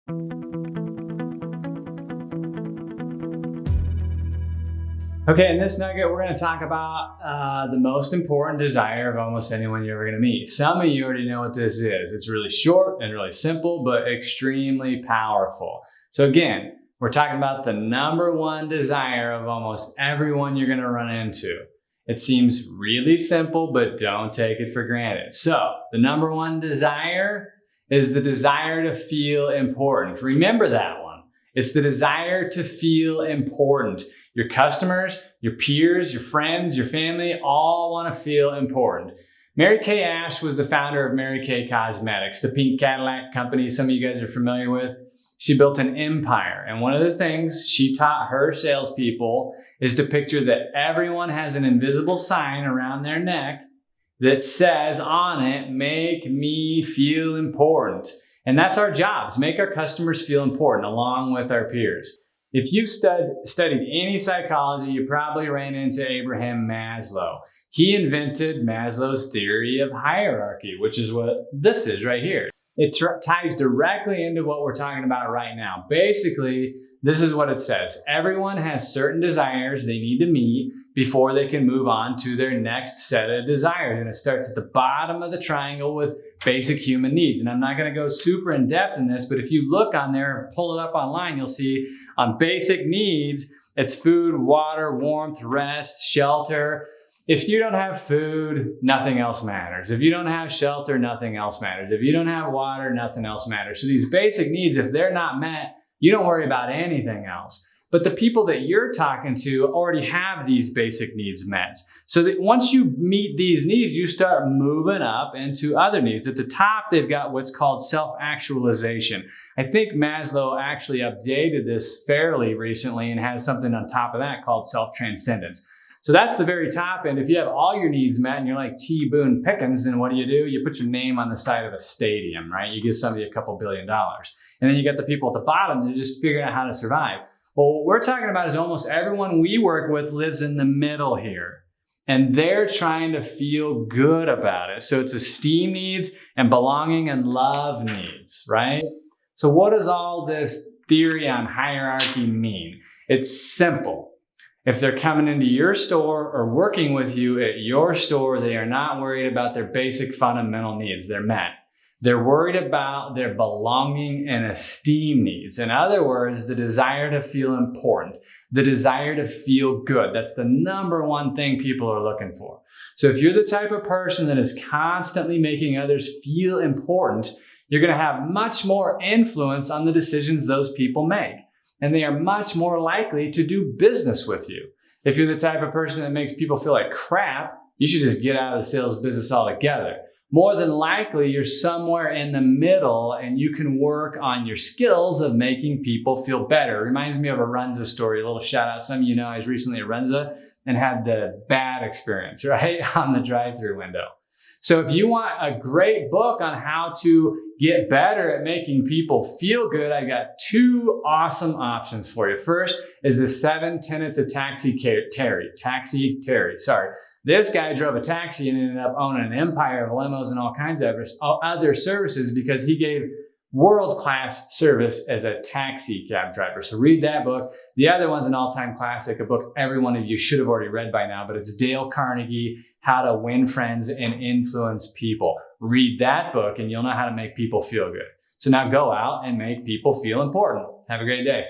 Okay, in this nugget, we're going to talk about the most important desire of almost anyone you're ever going to meet. Some of you already know what this is. It's really short and really simple, but extremely powerful. So again, we're talking about the number one desire of almost everyone you're going to run into. It seems really simple, but don't take it for granted. So the number one desire is the desire to feel important. Remember that one. It's the desire to feel important. Your customers, your peers, your friends, your family all want to feel important. Mary Kay Ash was the founder of Mary Kay Cosmetics, the pink Cadillac company some of you guys are familiar with. She built an empire, and one of the things she taught her salespeople is to picture that everyone has an invisible sign around their neck that says on it, "Make me feel important." And that's our jobs, make our customers feel important along with our peers. If you've studied any psychology, you probably ran into Abraham Maslow. He invented Maslow's theory of hierarchy, which is what this is right here. It ties directly into what we're talking about right now. Basically, this is what it says. Everyone has certain desires they need to meet before they can move on to their next set of desires. And it starts at the bottom of the triangle with basic human needs. And I'm not going to go super in depth in this, but if you look on there and pull it up online, you'll see on basic needs, it's food, water, warmth, rest, shelter. If you don't have food, nothing else matters. If you don't have shelter, nothing else matters. If you don't have water, nothing else matters. So these basic needs, if they're not met, you don't worry about anything else. But the people that you're talking to already have these basic needs met. So that once you meet these needs, you start moving up into other needs. At the top, they've got what's called self-actualization. I think Maslow actually updated this fairly recently and has something on top of that called self-transcendence. So that's the very top end. If you have all your needs met and you're like T. Boone Pickens, then what do? You put your name on the side of a stadium, right? You give somebody a couple $2 billion. And then you get the people at the bottom that are just figuring out how to survive. Well, what we're talking about is almost everyone we work with lives in the middle here. And they're trying to feel good about it. So it's esteem needs and belonging and love needs, right? So what does all this theory on hierarchy mean? It's simple. If they're coming into your store or working with you at your store, they are not worried about their basic fundamental needs. They're met. They're worried about their belonging and esteem needs. In other words, the desire to feel important, the desire to feel good. That's the number one thing people are looking for. So if you're the type of person that is constantly making others feel important, you're going to have much more influence on the decisions those people make. And they are much more likely to do business with you. If you're the type of person that makes people feel like crap, you should just get out of the sales business altogether. More than likely, you're somewhere in the middle and you can work on your skills of making people feel better. It reminds me of a Runza story, a little shout out. Some of you know I was recently at Runza and had the bad experience, right, on the drive-through window. So if you want a great book on how to get better at making people feel good, I got two awesome options for you. First is the 7 Tenets of Taxi Terry. This guy drove a taxi and ended up owning an empire of limos and all kinds of other services because he gave world-class service as a taxi cab driver. So read that book. The other one's an all-time classic, a book every one of you should have already read by now, but it's Dale Carnegie, How to Win Friends and Influence People. Read that book and you'll know how to make people feel good. So now go out and make people feel important. Have a great day.